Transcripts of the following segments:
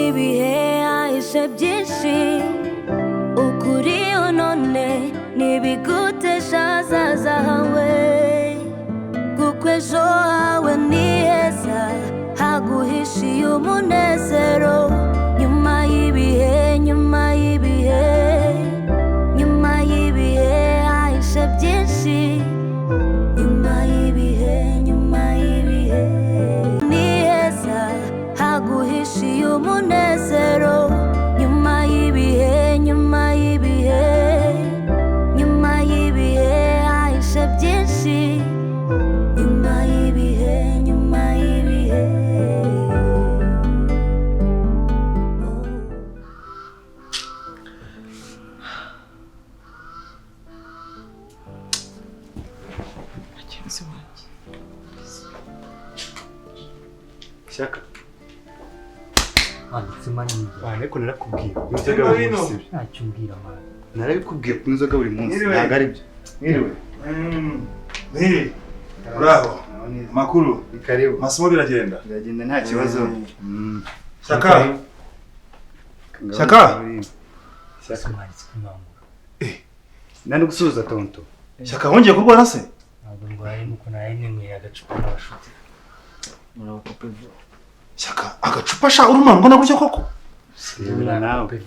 y'ibihe ahishe byinshi ukuri none n'ibigutesha ahazaza hawe kuko ejo hawe ni heza haguhishiye umunezero nyuma y'ibihe ahishe byinshi nyuma y'ibihe ni heza haguhishiye umunezero nyuma y'ibihe ahishe byinshi nyuma y'ibihe Shaka. Handitse manini. Ariko narakubwiye. Inzoga buri munsi. Ntacyo umbwira mwana. Narabikubwiye ku inzoga buri munsi. Ntago ari byo. Mwiriwe. Bravo. Makuru. Karibu. Masomo biragenda. Biragenda nta kibazo. Shaka. Shaka mwanditse kumwambura. Nani gusuza tonto. Shaka wongeye kurwara se? Ntabwo ndwaye nuko narenye agacupa n'abashuti. Murabakope vuba. Shaka agacupa sha urumana mbona gutyo koko? Sebera nawe.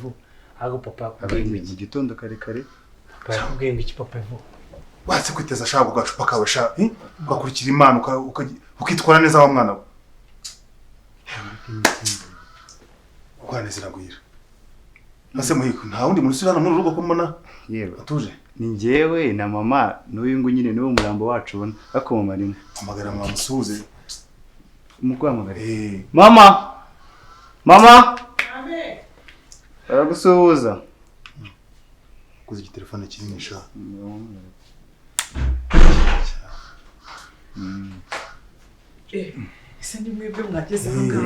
Hago papa akubwiye mu gitondo kare kare. Papa yakubwiye ngo iki papa vuba. Watse kwiteza sha ako gacupa kawe sha, ugakurikira Imana ukitwara neza wa mwana we. Ukwanezera gwira. Ase muhiko nta wundi muri sirana muri rugo ko mbona. Yewe atuje. Ni njyewe na mama n'uyu ngo nyine niwo murambo wacu ubona akoma rimwe. Amagara mwa musuze. Umukwamagara. Mama. Mama. Abe. Aragusuhuza. Kuzi telefone kinini sha. Ese ni mwebwe mwageze aho ngaho.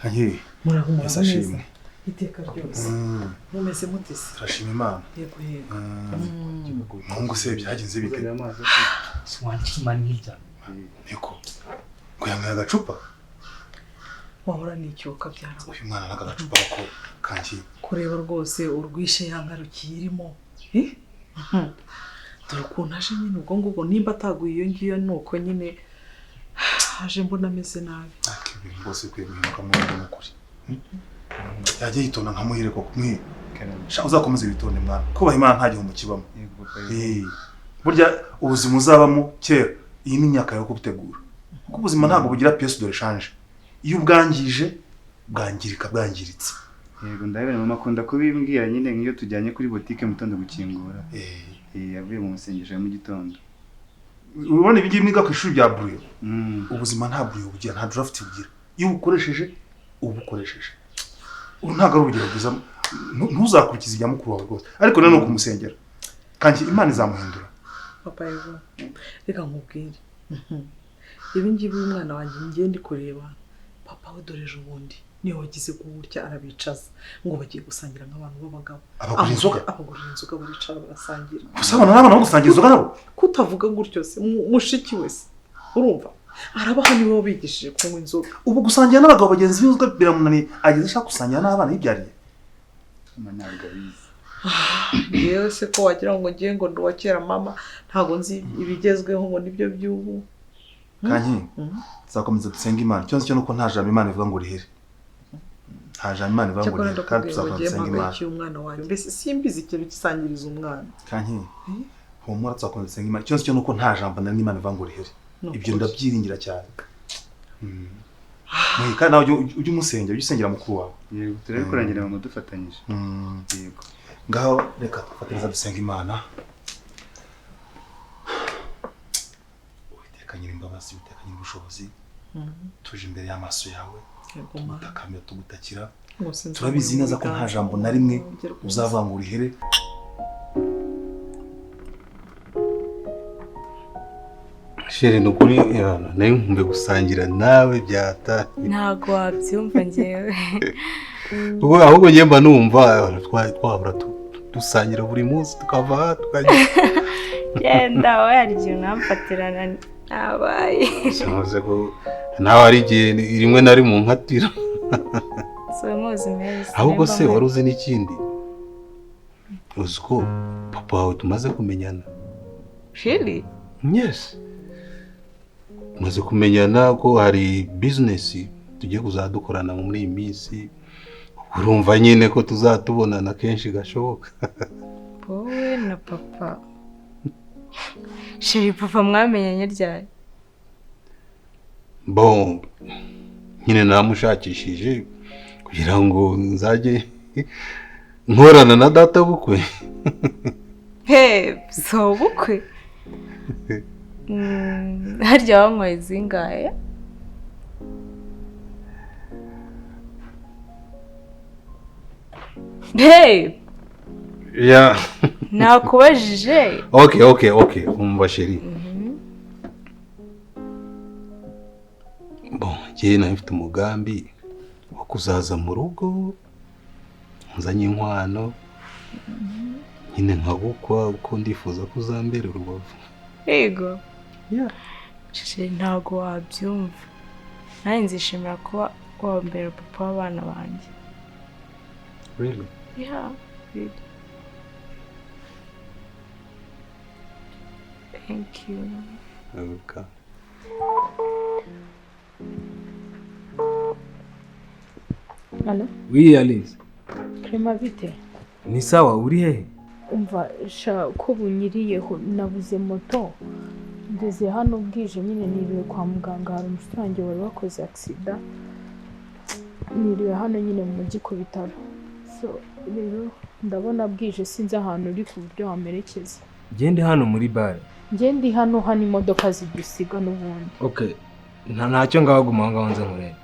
Niwe. Murahumura neza. Iteka ryose. Mumeze mutese. Turashima Imana. Yego yego. Mungu se byagenze bite? Swanditse manini cyane. Niko. Kuyanga agacupa. Wahora n'icyuka byara. Uyu mwana naga gacupa ko kanki. Kureba rwose urwishe yangarukiye irimo. Dore ukuntu aje nyine ubwo ngubwo nimba ataguye iyo ngiyo nuko nyine aje mbona ameze nabi. Akibi ngose kwiye guhinduka mu rugo n'ukuri. Yaje yitonda nkamuhire ko kumwe. Sha uzakomeza ibitonde mwana. Kubaha Imana nta gihombo kibamo. Burya ubuzima uzabamo kera iyi ni imyaka yo kubutegura. Kuko ubuzima ntabwo bugira pièce de rechange. Iyo ubwangije bwangiritse. Yego ndabona mama akunda kubimbwira nyine ngiyo tujyanye kuri boutique mutondo gukingura. Yavuye mu musengesho mu gitondo. Ubone bigiye mwiga ku ishuri rya Bruyo. Ubuzima nta Bruyo bugira nta draft bugira. Iyo ukoresheje ubukoresheje. Ntago ari urugero bwiza ntuzakurikiza ijya mukuru wawe rwose. Ariko nano kumusengera. Kandi Imana izamuhindura. Papa yego. Reka nkubwire. Ibi ngibi umwana wanjye ngiye ndi kureba. Papa we doreje ubundi niyo wagize gutya arabicaza ngo bagiye gusangira nk'abantu b'abagabo. Abagura inzoga baricara barasangira. Gusabana n'abana no gusangira inzoga nabo. Kutavuga gutyo se mushiki wese. Urumva? Arabaho niwe bigishije kunywa inzoga. Ubu gusangira n'abagabo bagenzi b'inzoga biramunaniye ageze ashaka gusangira n'abana yibyariye. Ntabwo abizi. Yewe se ko wagira ngo ngiye ngo nduwakera mama ntago nzi ibigezweho ngo nibyo by'ubu. Kanyi tuzakomeza dusenga Imana. Cyo cyo nuko nta jambo Imana ivuga ngo rihere. Nta jambo Imana ivuga ngo rihere kandi tuzakomeza dusenga Imana. Umwana wawe mbese simbizi ikintu kisangiriza umwana. Kanyi humura tuzakomeza dusenga Imana. Cyo cyo nuko nta jambo na Imana ivuga ngo rihere. Ibyo ndabyiringira cyane. Kandi nawe ujye umusengera ujye usengera mukuru wawe. Yego turabikurangira mama dufatanyije. Yego. Ngaho reka dufatiriza dusenga Imana. Utekanye imbabazi utekanye ubushobozi. Tuje imbere y'amaso yawe. Tutakamira tugutakira. Turabizi neza ko nta jambo na rimwe uzavuga ngo rihere. Shere nukuri nayo nkumbe gusangira nawe byata. Ntago wabyumva ngewe. Ubwo ahubwo ngiye mba numva twabura dusangira buri munsi tukava tukajya. Yenda we ari gihe namfatirana nabaye. Cyangwa ko nawe ari gihe rimwe na rimwe nkatira. So muzi mezi. ahubwo se wari uzi n'ikindi uzi ko papa wawe tumaze kumenyana. Really? Yes, tumaze kumenyana ko hari business tugiye kuzadukorana muri iyi minsi. Urumva nyine ko tuzatubonana kenshi gashoboka. Wowe na papa. Sheri, papa mwamenyanye ryari? Bon, nyine namushakishije kugira ngo nzajye nkorana na data bukwe. So bukwe? Harya wanyweye zingahe? Yeah. Nakubajije. Okay. Umva sheri. Bon, njye nafite umugambi wo kuzaza mu rugo nzanye inkwano nyine nkabukwa uko ndifuza kuzambera urubavu. Yego. Yeah. Sheri, ntago wabyumva. Nanjye nzishimira kuba wambera papa w'abana banjye. Really? Yeah, really. Thank you. Okay. Allô? Oui, Alice. Clément bite? Ni sawa, uri hehe? Umva sha ko bunyiriyeho nabuze moto. Ngeze hano bwije nyine niriwe kwa muganga hari umusange wari wakoze accident. Niriwe hano nyine mu mujyi ku bitaro. So rero ndabona bwije sinzi ahantu uri ku buryo wamerekeza. Gende hano muri bare. Ndi hano imodoka zidusiga n'ubundi. Okay. Ntacyo ngabaguma ngaho nze nkurebe.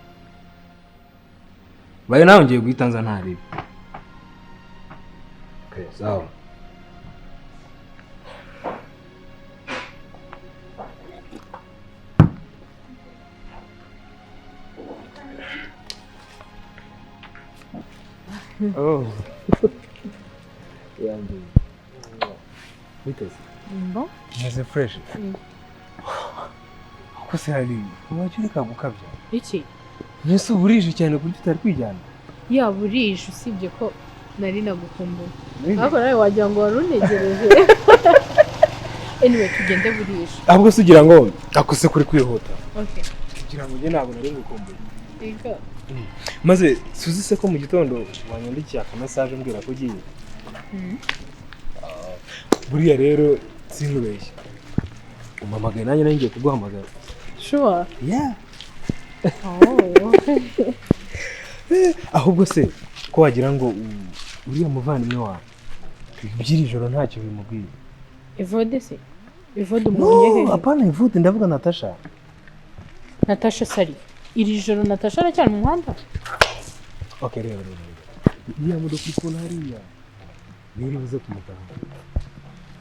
Baye nawe ngiye guhita nza ntaribe. Okay, sawa. Oh. Yangi. Biteze. Bon? Neze fresh. Ko se hari wajurika gukabya. Iki? Nese burije cyane kuri tutari kwijyana. Ya burije usibye ko nari nagukumbuye. Ariko nawe wagira ngo warunegereje. Anyway, tugende burije. Ahubwo sugira ngo akuse kuri kwihuta. Okay. Kugira ngo nge ntabwo nari ngukumbuye. Yego. Maze suzi se ko mu gitondo wanyandikiye akamesaje mbwira ko ugiye. Buriya rero sinkubeshya. Umamagaye nanjye ngiye kuguhamagara. Sure. Yeah. Oh. Ahubwo se ko wagira ngo uriya muvandimwe wawe ibyiri joro ntacyo bimubwiye. Evode se? Evode umunye hehe? Apana Evode ndavuga Natasha. Natasha sari. Iri joro Natasha aracyari mu muhanda? Okay, rero. Iriya modoka iri kubona hariya. Niri buze kumutaha.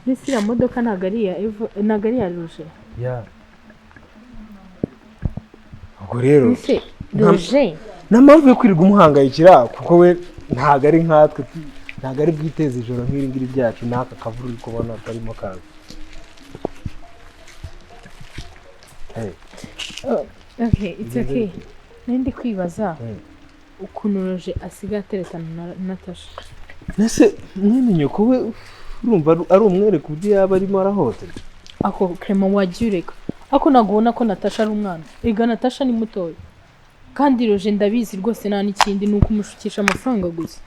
Nisi iriya modoka ntabwo ari iya Roger. Yeah. Ubwo rero. Nisi Roger. Nta mpamvu yo kwirirwa umuhangayikira kuko we ntabwo ari nkatwe, ntabwo ari bwiteze ijoro nk'iri ngiri ryacu n'aka kavura uri kubona karimo kaza. Hey. Oh, okay, it's okay. Nindi kwibaza ukuntu Roger asigaye ateretana na Natasha. Nese mwemenye ko we urumva ari umwere ku buryo yaba arimo arahote. Ako Clement wajyureka. Ako nagubona ko Natasha ari umwana. Ega Natasha ni mutoya. Kandi Roger ndabizi rwose nta n'ikindi nuko umushukisha amafaranga gusa.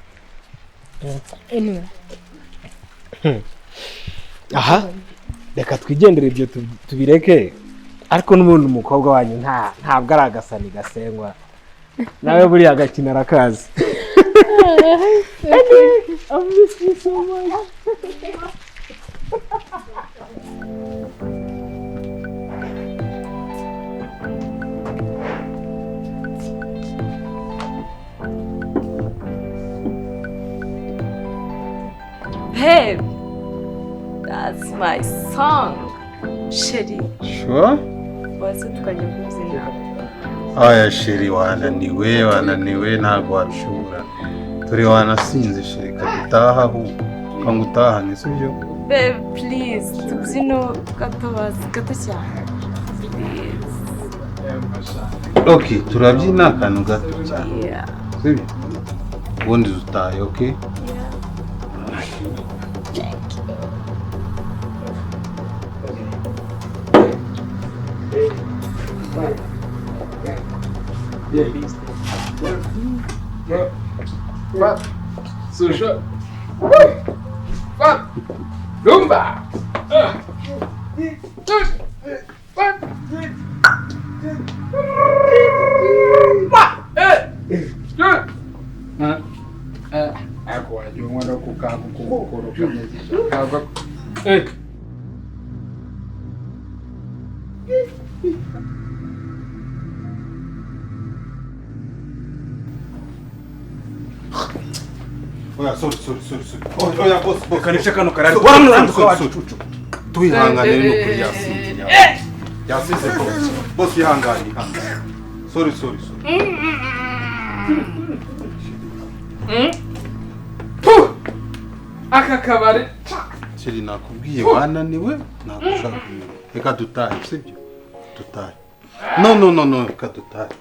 Anyway. Aha. Reka twigendere ibyo tubireke. Ariko n'ubundi umukobwa wanyu ntabwo ari agasani gasengwa. Nawe buri agakina arakazi. I miss you so much. Babe, that's my song. Sheri, Sure? waze tukajya kubyina. Aya sheri wananiwe ntabwo wabishobora. Turi wanasinze sheri kadutaha ahubwo. Kangutahane sibyo? Babe, please, tubyino gato cyane. Please. Okay, turabyina akantu gato cyane. Sibyo? Ubundi dutaye, okay? Suja. Rumba. Ako wajua mwana kukaa kukoro kama Oya, sorry. Oya, boss. Kanisha kano karari. Tuyihanganire no kuri yasinze. Yasinze boss. Boss yihangane. Sorry. aka kabari. Chiri nakubwiye wananiwe nagushaka. Reka dutahe, sibyo? Dutahe. No, reka dutahe.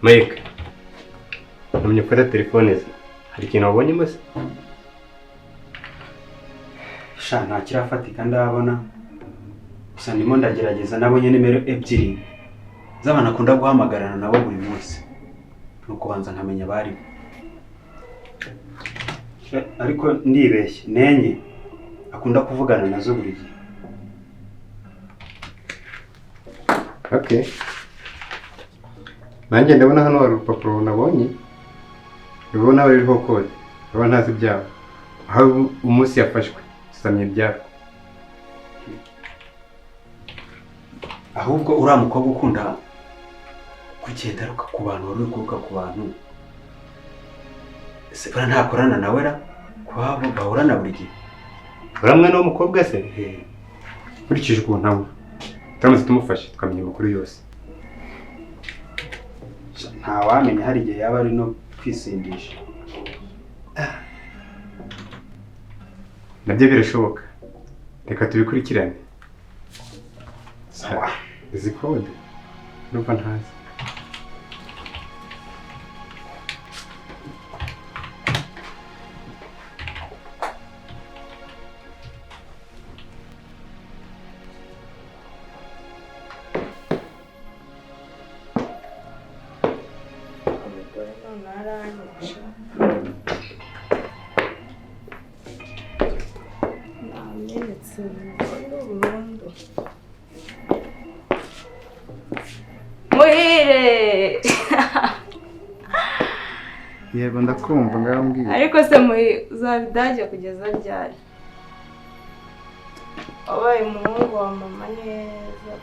Mike, namenye ko ari telefone ze. Hari ikintu wabonyemo se? Sha nta kirafatika ndabona. Gusa ndimo ndagerageza nabonye nimero ebyiri z'abana akunda guhamagarana nabo buri munsi. Nuko banza nkamenya bari. Ariko ndibeshye nenye akunda kuvugana nazo buri gihe. Okay. Nanjye ndabona hano hari urupapuro nabonye. Rubona ruriho code. Rubona ntazi byabo. Aho umunsi yafashwe. Samye byabo. Ahubwo uriya mukobwa ukunda kugenda ku bantu wari kuruka ku bantu. Se bara ntakorana nawe ra kwabo bahorana buri gihe. Uramwe no mukobwa se? Kurikije ukuntu abo. Turamutse tumufashe tukamenya amakuru yose. Nta wamenya hari igihe yaba ari no kwisindisha. nabyo birashoboka, reka tubikurikirane. Sawa, izi kode numva ntazi. Muhire! Yego ndakumva ngaho mbwira. Ariko se uzabidajya kugeza ryari? Wabaye umuhungu wa mama neza.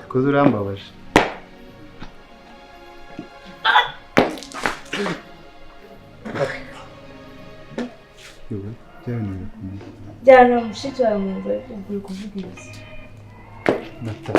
Koze urambabaje. Yego, cyane. Jyana mushiki wawe mu nzu ariko uri kuvuga ibisi. Nata.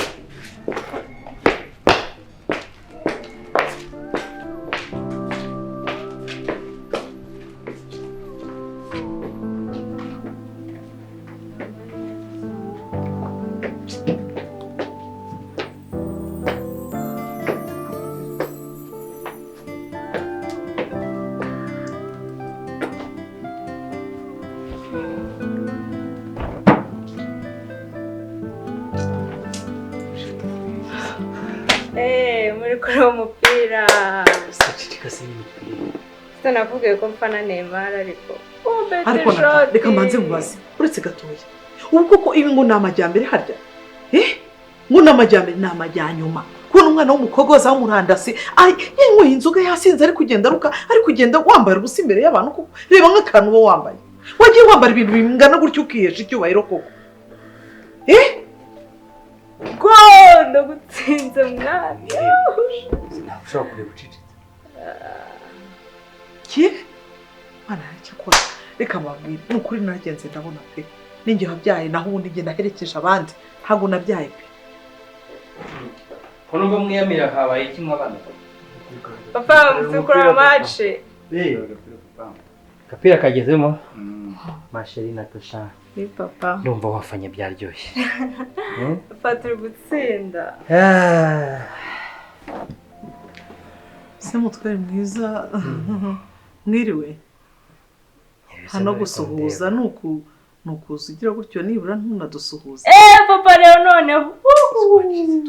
Muri kuri umupira. Sacicika se n'umupira. Sinavuga ko mfana Neymar ariko. Ariko Nata, reka mbanze mubaze. Uretse gatoya. Ubu koko ibi ngo namajyambere harya? Ngo namajyambere namajyanyuma. Kubona umwana w'umukobwa waza w'umurandasi, yanyweye inzoga yasinze ari kugenda ruka, ari kugenda wambaye ubusa imbere y'abantu koko. Reba nk'akantu bo wambaye. Wagiye wambara ibintu bingana gutyo ukihesha icyubahiro koko. Gondo gutsinze mwana. Sinashobora kureba ucicitse. Mana cyakora reka mbabwire n'ukuri nagenze ndabona pe. Ninjye habyaye naho ubundi ngenda herekeje abandi. Ntabwo nabyaye pe. Kono ngo mwiyamira habaye iki mwabana? Papa mfukura match. Kapira kagezemo. Masheri Natasha. Ni papa. Ndumva wafanye byaryoshye. Papa turi gutsinda. Se mutware mwiza. Mwiriwe. Hano gusuhuza nukuza ugira gutyo nibura ntunadusuhuza. Papa rero noneho.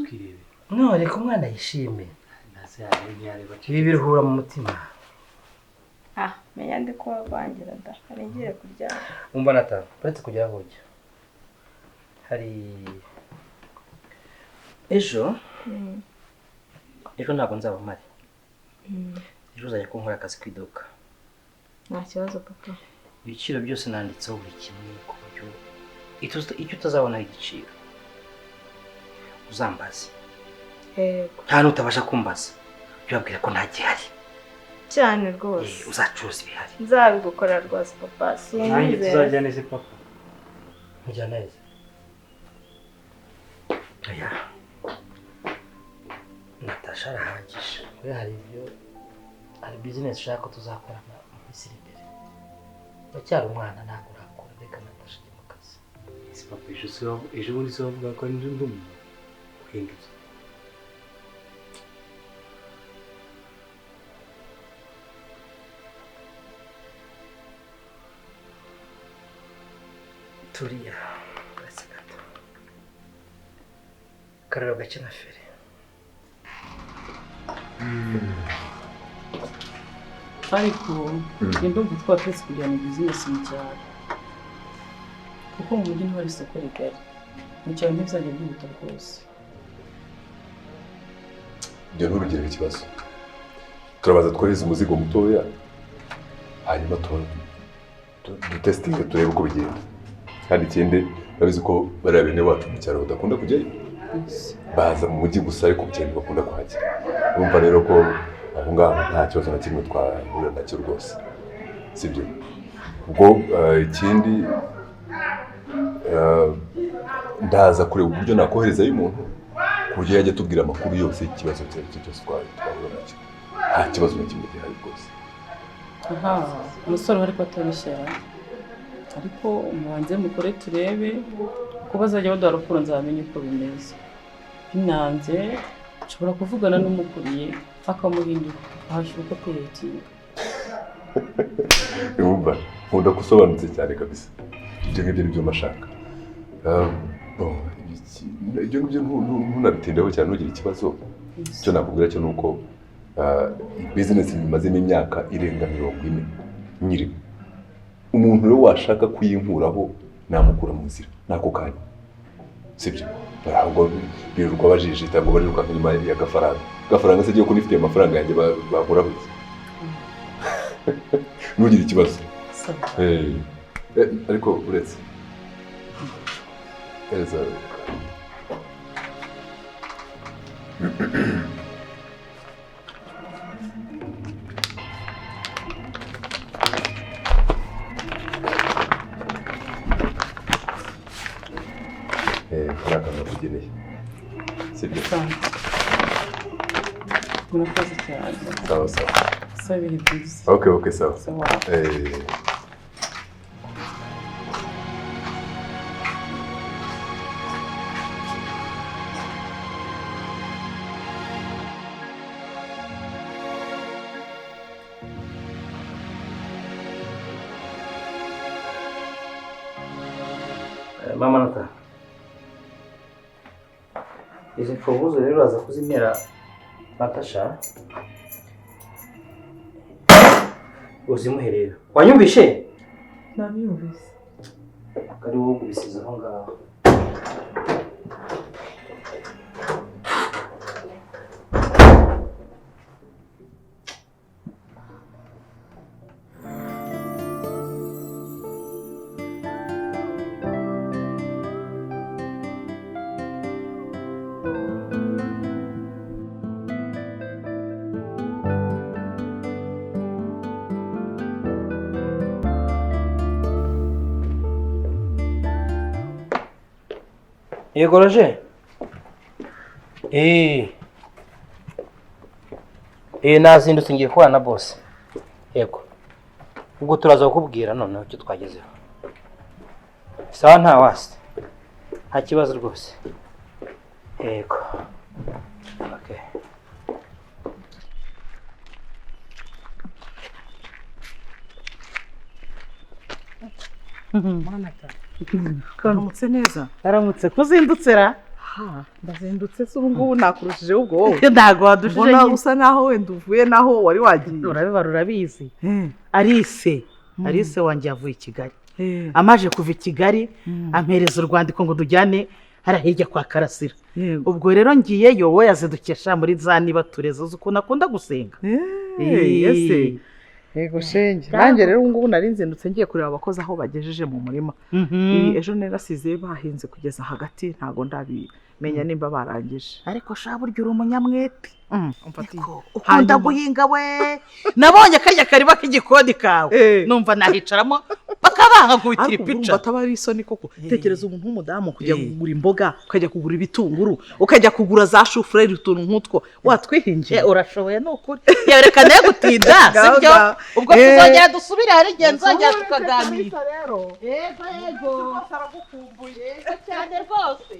Twirebe. No reka umwana yishime. Naze yawe nyareba. Ibi biruhura mu mutima. Menya ndi kuba bangira da. Ngiye kurya. Umva Nata, uretse kugera burya. Hari ejo ntabwo nzaba mpari. Ejo uzajya kunkora akazi kwiduka. Nta kibazo papa. Ibiciro byose nanditseho buri kimwe ku buryo icyo utazabona igiciro uzambaze. Nta n'utabasha kumbaza. Byabwira ko nta gihari. Cyane rwose. Uzacuruza ibihari. Nzabigukora rwose papa. Nanjye tuzajyana ese papa. Mujyana ese. Oya. Natasha arahagije. We hari business ushaka ko tuzakorana mu minsi iri imbere. Uracyari umwana ntabwo urakora, reka Natasha ajye mu kazi. Ese papa ejo bundi se wavuga ko ari ndi umuntu uhindutse. Turiya uretse gato. Kararo gake na feri. Ariko ndumva twatetse kujyana business mu cyaro. Kuko mu mujyi ntwari isoko rigari. Mu cyaro ntibizajya byihuta rwose. Ibyo ntubigire ikibazo. Turabaza twohereza umuzigo mutoya. Hanyuma dutestinge turebe uko bigenda. Kandi ikindi urabizi ko bariya bene wacu mu cyaro badakunda kujyayo. Baza mu mujyi gusa ariko cyane bakunda kuhajya. Urumva rero ko aho ngaho nta kibazo na kimwe twahura nacyo rwose. Sibyo. Ubwo ikindi ndaza kureba uburyo nakoherezayo umuntu ku buryo yajya tubwira amakuru yose y'ikibazo cyose twahura nacyo. Nta kibazo na kimwe gihari rwose. aha umusore ariko atabishyira ariko umubanze mukore turebe uko bazajya baduha raporo nzamenye uko bimeze binanze nshobora kuvugana n'umukuriye akamuhindura ahashyuka kuyetinga Yumva nkunda gusobanutse cyane kabisa ibyo ngibyo nibyo mashaka ibyo ngibyo ntunabitindeho cyane ntugire ikibazo icyo nakubwira cyo ni uko business imazemo imyaka irenga 40 nyiri umuntu rero washaka kuyinkuraho namukura mu nzira nako kanya sibyo ntabwo birirwa bajijita ngo bariruka nyuma ya gafaranga se giye ko nifite amafaranga yanjye bakura butse ntugire ikibazo ariko uretse arakavamo kugeneye sibyo murakoze cyane sawa sawa sawa ibihe byiza okay sawa Mama Nata, izi mfunguzo rero uraza kuzimera Natasha uzimuhe rero wanyumvishe? Nabyumvise. Kari wowe kubisiza aho ngaho. Yego Roger? Nazindutse ngiye kubana na boss. Yego. Ubwo turaza kukubwira noneho icyo twagezeho. Sawa nta wasi. Nta kibazo rwose. Yego. Okay. Manata. Karamutse neza. Karamutse kuzindutse ra? Ha, ndazindutse se ubu ngubu nakurushije ubwo wowe. Ntago wadushije. Mbona usa naho wenda uvuye naho wari wagiye. Urabibara urabizi. Arise. Arise wanjye yavuye i Kigali. Amaje kuva i Kigali ampereza urwandiko ngo dujyane harahirya kwa Karasira. Ubwo rero ngiyeyo we yazidukesha muri za niba tureza ukuntu akunda gusenga. Yese. Yego shenge. Nanjye rero ubu ngubu nari nzindutse ngiye kureba abakozi aho bagejeje mu murima. Ejo narasize bahinze kugeza hagati ntago ndabimenya nimba barangije. Ariko sha burya uri umunyamwete. Ukunda guhinga we. Nabonye karya kariba k'igikoni kawe. Numva nahicaramo bakabanga kubitira ipica. Batabari isoni koko. Tekereza umuntu w'umudamu kujya kugura imboga, ukajya kugura ibitunguru, ukajya kugura za shufureri utuntu nk'utwo. Watwihingiye. Urashoboye n'ukuri. Yereka nayo gutinda, sibyo? Ubwo tuzongera dusubire hari igihe nzongera tukaganira. Yego, saragukumbuye cyane rwose.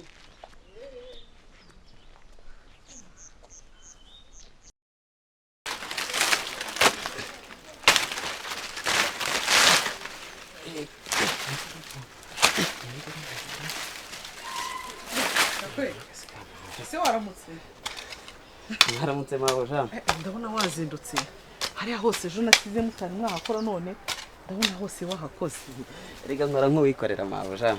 Ese waramutse? Waramutse mabuja. Ndabona wazindutse. Hariya hose ejo nasize mutari mwahakora none ndabona hose wahakoze. Erega nkora nk'uwikorera mabuja.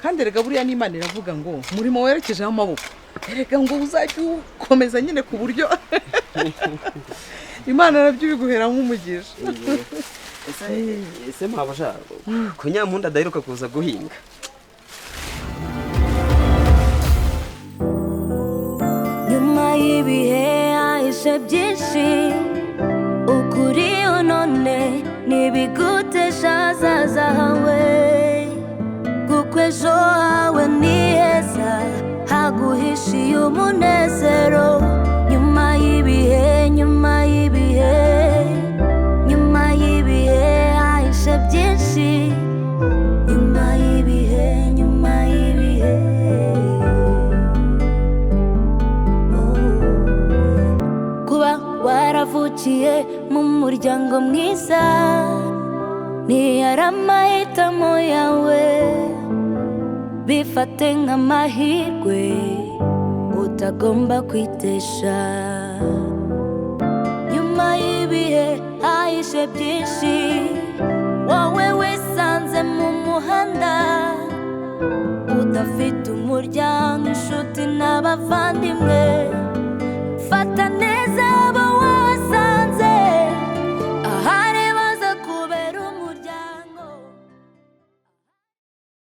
Kandi erega buriya n'Imana iravuga ngo murimo werekeje amaboko. Erega ngo uzajye ukomeza nyine ku buryo Imana nabyo biguhera nk'umugisha. Ese mabuja kunyampunda adaheruka kuza guhinga. Nyuma y'ibihe hahise byinshi ukuri none ntibigutesha hazaza hawe kuko ejo hawe ni heza haguhishiye umunezero nyuma y'ibihe umuryango mwiza ntiyari amahitamo yawe bifate nk'amahirwe utagomba kwitesha nyuma y'ibihe hahishe byinshi wowe wisanze mu muhanda udafite umuryango inshuti n'abavandimwe fata neza abo